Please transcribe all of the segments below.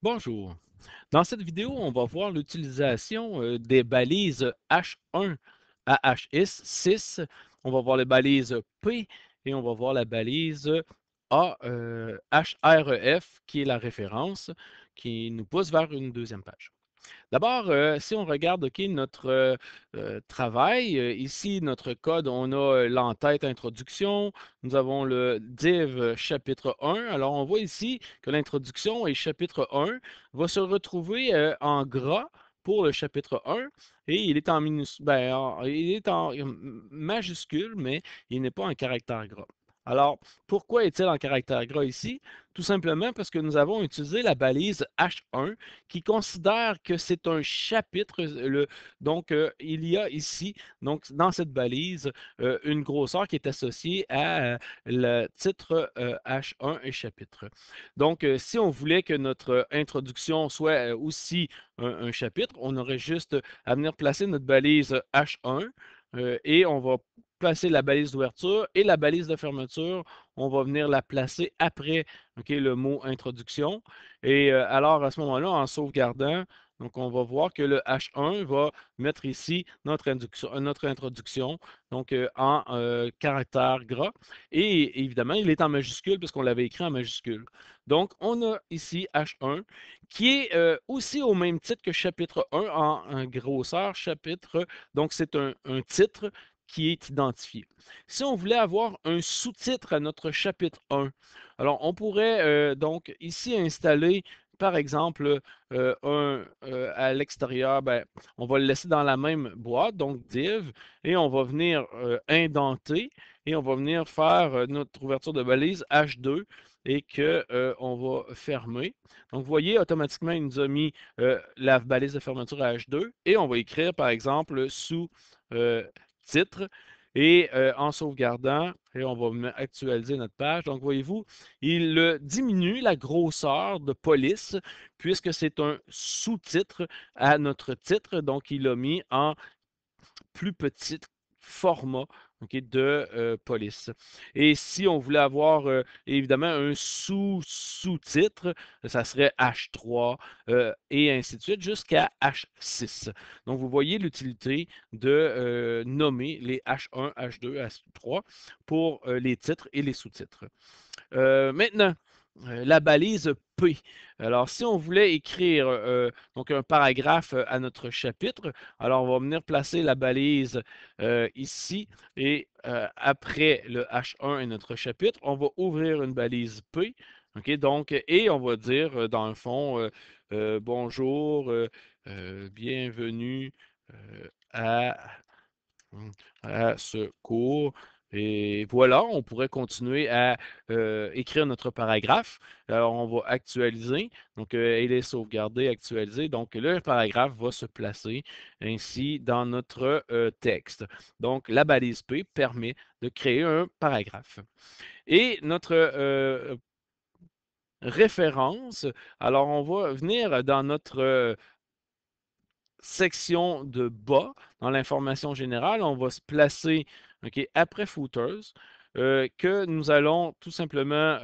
Bonjour. Dans cette vidéo, on va voir l'utilisation des balises H1 à H6. On va voir les balises P et on va voir la balise HREF qui est la référence qui nous pousse vers une deuxième page. D'abord, si on regarde notre travail, ici, notre code, on a l'entête introduction, nous avons le div chapitre 1. Alors, on voit ici que l'introduction et chapitre 1 va se retrouver en gras pour le chapitre 1 et il est en, il est en majuscule, mais il n'est pas en caractère gras. Alors, pourquoi est-il en caractère gras ici? Tout simplement parce que nous avons utilisé la balise H1 qui considère que c'est un chapitre. Donc, il y a ici, donc, dans cette balise, une grosseur qui est associée à le titre H1 et chapitre. Donc, si on voulait que notre introduction soit aussi un chapitre, on aurait juste à venir placer notre balise H1 et on va placer la balise d'ouverture et la balise de fermeture, on va venir la placer après le mot introduction. Et alors, à ce moment-là, en sauvegardant, donc on va voir que le H1 va mettre ici notre introduction donc en caractère gras. Et évidemment, il est en majuscule puisqu'on l'avait écrit en majuscule. Donc, on a ici H1 qui est aussi au même titre que chapitre 1 en grosseur chapitre. Donc, c'est un titre qui est identifié. Si on voulait avoir un sous-titre à notre chapitre 1, alors on pourrait donc ici installer par exemple, à l'extérieur, ben, on va le laisser dans la même boîte, donc div, et on va venir indenter et on va venir faire notre ouverture de balise H2 et que on va fermer. Donc, vous voyez, automatiquement, il nous a mis la balise de fermeture à H2 et on va écrire, par exemple, sous titre et en sauvegardant, et on va actualiser notre page. Donc, voyez-vous, il diminue la grosseur de police puisque c'est un sous-titre à notre titre. Donc, il l'a mis en plus petit format de police. Et si on voulait avoir évidemment un sous-sous-titre, ça serait H3 et ainsi de suite jusqu'à H6. Donc, vous voyez l'utilité de nommer les H1, H2, H3 pour les titres et les sous-titres. Maintenant, la balise P. Alors, si on voulait écrire donc un paragraphe à notre chapitre, alors on va venir placer la balise ici et après le H1 et notre chapitre, on va ouvrir une balise P. OK, donc, et on va dire dans le fond, bonjour, bienvenue à ce cours. Et voilà, on pourrait continuer à écrire notre paragraphe. Alors, on va actualiser. Donc, il est sauvegardé, actualisé. Donc, le paragraphe va se placer ainsi dans notre texte. Donc, la balise P permet de créer un paragraphe. Et notre référence, alors on va venir dans notre section de bas, dans l'information générale, on va se placer après footers, que nous allons tout simplement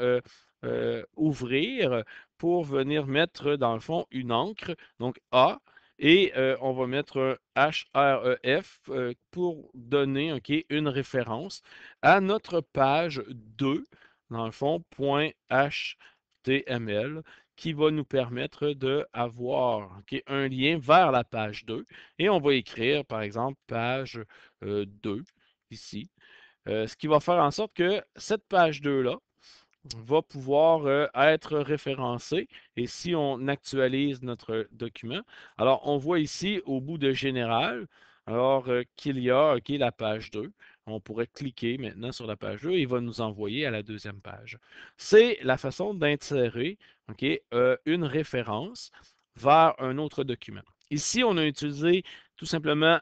ouvrir pour venir mettre dans le fond une encre, donc A, et on va mettre un href pour donner une référence à notre page 2, dans le fond, .html qui va nous permettre d'avoir un lien vers la page 2 et on va écrire, par exemple, page 2 ici. Ce qui va faire en sorte que cette page 2-là va pouvoir être référencée. Et si on actualise notre document, alors on voit ici au bout de Général, alors qu'il y a la page 2. On pourrait cliquer maintenant sur la page 2 et il va nous envoyer à la deuxième page. C'est la façon d'insérer une référence vers un autre document. Ici, on a utilisé tout simplement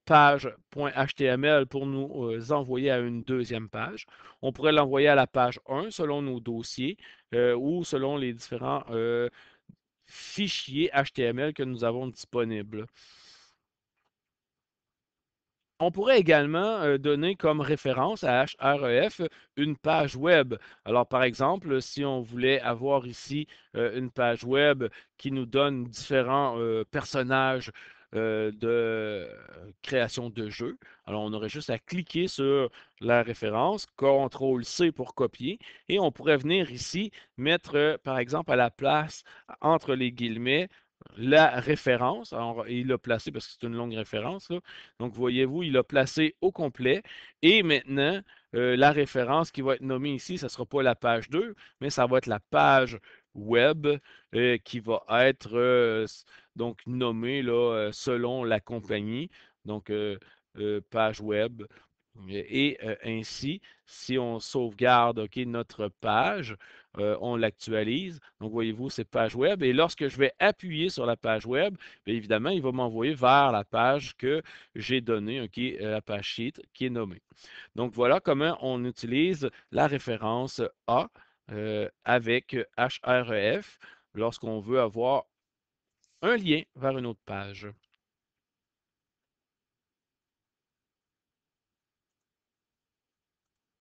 page.html pour nous envoyer à une deuxième page. On pourrait l'envoyer à la page 1 selon nos dossiers ou selon les différents fichiers HTML que nous avons disponibles. On pourrait également donner comme référence à href une page web. Alors, par exemple, si on voulait avoir ici une page web qui nous donne différents personnages de création de jeux, alors on aurait juste à cliquer sur la référence, CTRL-C pour copier, et on pourrait venir ici mettre, par exemple, à la place, entre les guillemets, la référence. Alors, il l'a placé parce que c'est une longue référence, là. Donc, voyez-vous, il a placé au complet. Et maintenant, la référence qui va être nommée ici, ça ne sera pas la page 2, mais ça va être la page web qui va être donc nommée là, selon la compagnie. Donc, page web. Et ainsi, si on sauvegarde ok, notre page, on l'actualise. Donc, voyez-vous, c'est page web. Et lorsque je vais appuyer sur la page web, bien évidemment, il va m'envoyer vers la page que j'ai donnée, ok, la page sheet qui est nommée. Donc, voilà comment on utilise la référence A avec href lorsqu'on veut avoir un lien vers une autre page.